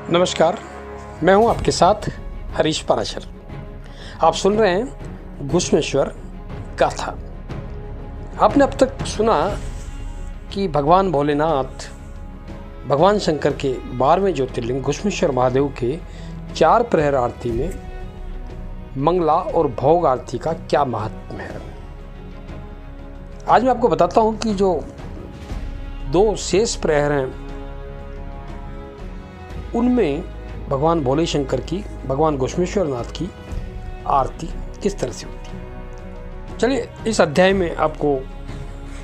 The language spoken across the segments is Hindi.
नमस्कार, मैं हूं आपके साथ हरीश पाराशर। आप सुन रहे हैं घुश्मेश्वर गाथा। आपने अब तक सुना कि भगवान भोलेनाथ, भगवान शंकर के 12वें ज्योतिर्लिंग घुश्मेश्वर महादेव के 4 प्रहर आरती में मंगला और भोग आरती का क्या महत्व है। आज मैं आपको बताता हूं कि जो 2 शेष प्रहर हैं उनमें भगवान भोले शंकर की, भगवान घुश्मेश्वर नाथ की आरती किस तरह से होती है। चलिए इस अध्याय में आपको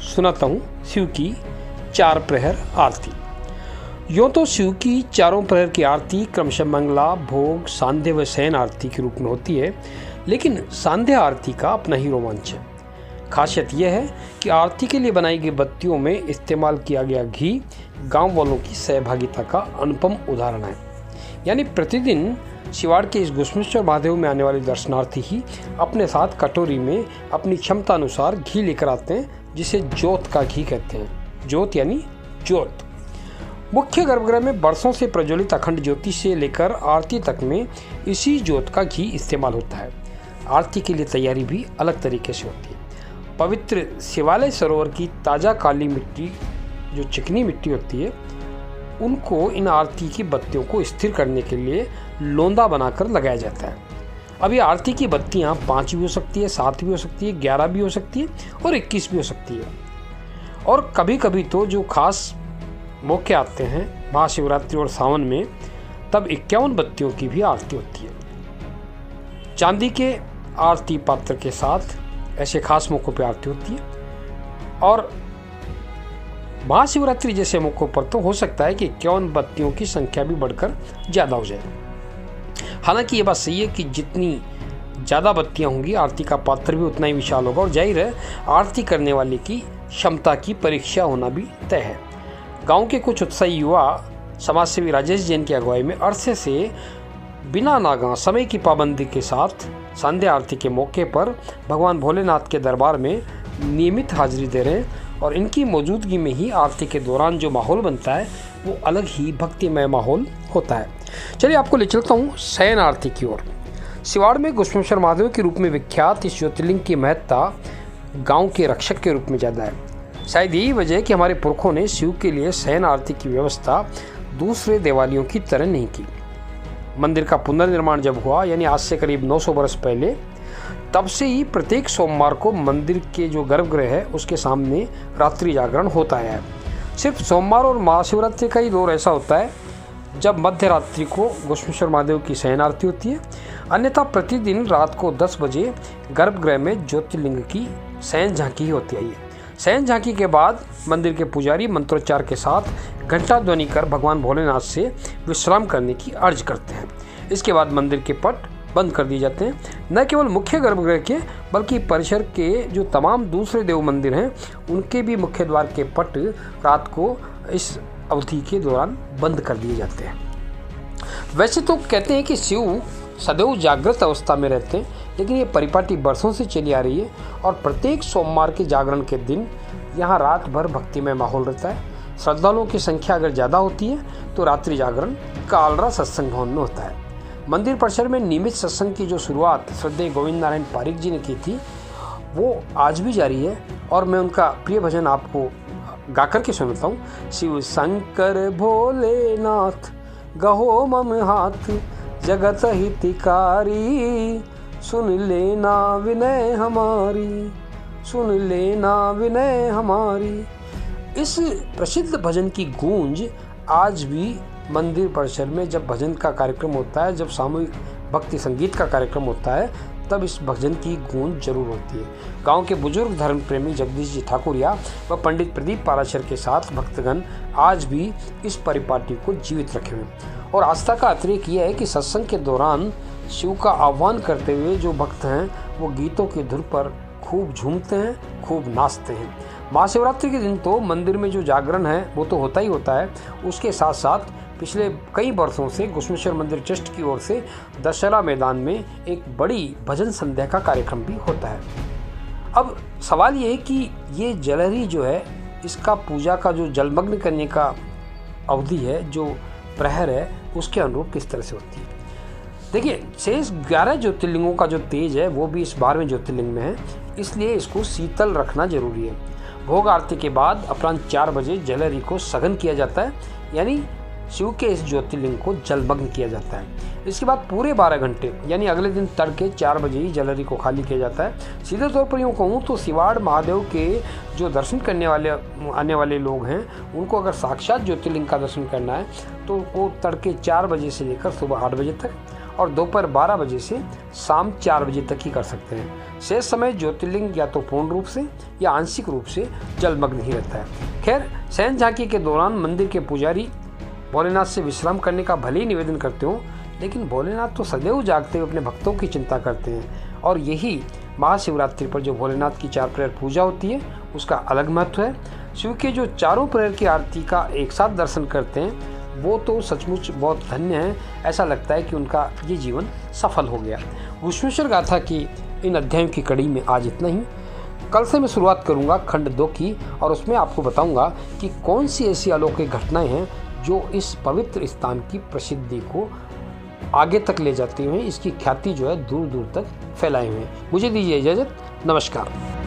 सुनाता हूँ शिव की 4 प्रहर आरती। यूँ तो शिव की चारों प्रहर की आरती क्रमशः मंगला, भोग, सांध्य व शयन आरती के रूप में होती है, लेकिन सांध्य आरती का अपना ही रोमांच है। खासियत यह है कि आरती के लिए बनाई गई बत्तियों में इस्तेमाल किया गया घी गांव वालों की सहभागिता का अनुपम उदाहरण है। यानी प्रतिदिन शिवाड़ के इस घुश्मेश्वर महादेव में आने वाले दर्शनार्थी ही अपने साथ कटोरी में अपनी क्षमता अनुसार घी लेकर आते हैं, जिसे जोत का घी कहते हैं। जोत यानी ज्योत। मुख्य गर्भगृह में बरसों से प्रज्वलित अखंड ज्योति से लेकर आरती तक में इसी ज्योत का घी इस्तेमाल होता है। आरती के लिए तैयारी भी अलग तरीके से होती है। पवित्र शिवालय सरोवर की ताज़ा काली मिट्टी, जो चिकनी मिट्टी होती है, उनको इन आरती की बत्तियों को स्थिर करने के लिए लोंदा बनाकर लगाया जाता है। अब ये आरती की बत्तियाँ 5 भी हो सकती है, 7 भी हो सकती है, 11 भी हो सकती है और 21 भी हो सकती है। और कभी कभी तो जो खास मौके आते हैं महाशिवरात्रि और सावन में, तब 51 बत्तियों की भी आरती होती है। चांदी के आरती पात्र के साथ ऐसे खास मौक़ों पर आरती होती है। और महाशिवरात्रि जैसे मौक़ों पर तो हो सकता है कि 51 बत्तियों की संख्या भी बढ़कर ज़्यादा हो जाए। हालांकि ये बात सही है कि जितनी ज़्यादा बत्तियां होंगी, आरती का पात्र भी उतना ही विशाल होगा, और जाहिर है आरती करने वाले की क्षमता की परीक्षा होना भी तय है। गांव के कुछ उत्साही युवा समाजसेवी राजेश जैन की अगुवाई में अरसे से बिना नागा समय की पाबंदी के साथ संध्या आरती के मौके पर भगवान भोलेनाथ के दरबार में नियमित हाजिरी दे रहे हैं, और इनकी मौजूदगी में ही आरती के दौरान जो माहौल बनता है वो अलग ही भक्तिमय माहौल होता है। चलिए आपको ले चलता हूँ शयन आरती की ओर। शिवाड़ में घुश्मेश्वर महादेव के रूप में विख्यात इस ज्योतिर्लिंग की महत्ता गांव के रक्षक के रूप में ज़्यादा है। शायद यही वजह है कि हमारे पुरखों ने शिव के लिए शयन आरती की व्यवस्था दूसरे देवालयों की तरह नहीं की। मंदिर का पुनर्निर्माण जब हुआ, यानी आज से करीब 900 वर्ष पहले, तब से ही प्रत्येक सोमवार को मंदिर के जो गर्भगृह है उसके सामने रात्रि जागरण होता है। सिर्फ सोमवार और महाशिवरात्रि का ही दौर ऐसा होता है जब मध्य रात्रि को घुश्मेश्वर महादेव की शयन आरती होती है। अन्यथा प्रतिदिन रात को 10 बजे गर्भगृह में ज्योतिर्लिंग की शयन झांकी ही होती है। शयन झांकी के बाद मंदिर के पुजारी मंत्रोच्चार के साथ घंटा ध्वनि कर भगवान भोलेनाथ से विश्राम करने की अर्ज करते हैं। इसके बाद मंदिर के पट बंद कर दिए जाते हैं। न केवल मुख्य गर्भगृह के, बल्कि परिसर के जो तमाम दूसरे देव मंदिर हैं उनके भी मुख्य द्वार के पट रात को इस अवधि के दौरान बंद कर दिए जाते हैं। वैसे तो कहते हैं कि शिव सदैव जागृत अवस्था में रहते हैं, लेकिन ये परिपाटी बरसों से चली आ रही है, और प्रत्येक सोमवार के जागरण के दिन यहाँ रात भर भक्तिमय माहौल रहता है। श्रद्धालुओं की संख्या अगर ज़्यादा होती है तो रात्रि जागरण कालरा सत्संग भवन में होता है। मंदिर परिसर में नियमित सत्संग की जो शुरुआत श्रद्धेय गोविंद नारायण पारिक जी ने की थी, वो आज भी जारी है, और मैं उनका प्रिय भजन आपको गा कर के सुनाता हूँ। शिव शंकर भोलेनाथ गहो मम हाथ, जगत हितकारी, सुन लेना विनय हमारी, सुन लेना विनय हमारी। इस प्रसिद्ध भजन की गूंज आज भी मंदिर परिसर में जब भजन का कार्यक्रम होता है, जब सामूहिक भक्ति संगीत का कार्यक्रम होता है, तब इस भजन की गूंज जरूर होती है। गांव के बुजुर्ग धर्म प्रेमी जगदीश जी ठाकुरिया व पंडित प्रदीप पाराशर के साथ भक्तगण आज भी इस परिपाटी को जीवित रखे हुए। और आस्था का अतिरेक यह है कि सत्संग के दौरान शिव का आह्वान करते हुए जो भक्त हैं वो गीतों की धुन पर खूब झूमते हैं, खूब नाचते हैं। महाशिवरात्रि के दिन तो मंदिर में जो जागरण है वो तो होता ही होता है, उसके साथ साथ पिछले कई वर्षों से घुश्मेश्वर मंदिर ट्रस्ट की ओर से दशहरा मैदान में एक बड़ी भजन संध्या का कार्यक्रम भी होता है। अब सवाल ये है कि ये जलहरी जो है, इसका पूजा का जो जलमग्न करने का अवधि है, जो प्रहर है उसके अनुरूप किस तरह से होती है। देखिए, शेष 11 ज्योतिर्लिंगों का जो तेज है वो भी इस 12वें ज्योतिर्लिंग में है, इसलिए इसको शीतल रखना जरूरी है। भोग आरती के बाद अपराह्न 4 बजे जलहरी को सघन किया जाता है, यानी शिव के इस ज्योतिर्लिंग को जलमग्न किया जाता है। इसके बाद पूरे 12 घंटे यानी अगले दिन तड़के 4 बजे ही जलहरी को खाली किया जाता है। सीधे तौर पर यूँ कहूँ तो शिवाड़ महादेव के जो दर्शन करने वाले आने वाले लोग हैं, उनको अगर साक्षात ज्योतिर्लिंग का दर्शन करना है तो वो तड़के 4 बजे से लेकर सुबह 8 बजे तक और दोपहर 12 बजे से शाम 4 बजे तक ही कर सकते हैं। शेष समय ज्योतिर्लिंग या तो पूर्ण रूप से या आंशिक रूप से जलमग्न ही रहता है। खैर, शयन झांकी के दौरान मंदिर के पुजारी भोलेनाथ से विश्राम करने का भले ही निवेदन करते हो, लेकिन भोलेनाथ तो सदैव जागते हुए अपने भक्तों की चिंता करते हैं और यही महाशिवरात्रि पर जो भोलेनाथ की 4 प्रहर पूजा होती है उसका अलग महत्व है। शिव के जो चारों प्रहर की आरती का एक साथ दर्शन करते हैं वो तो सचमुच बहुत धन्य है। ऐसा लगता है कि उनका ये जीवन सफल हो गया। घुश्मेश्वर गाथा की इन अध्यायों की कड़ी में आज इतना ही। कल से मैं शुरुआत करूंगा खंड 2 की और उसमें आपको बताऊंगा कि कौन सी ऐसी अलौकिक घटनाएं हैं जो इस पवित्र स्थान की प्रसिद्धि को आगे तक ले जाते हुए इसकी ख्याति जो है दूर दूर तक फैलाए हुए हैं। मुझे दीजिए इजाज़त। नमस्कार।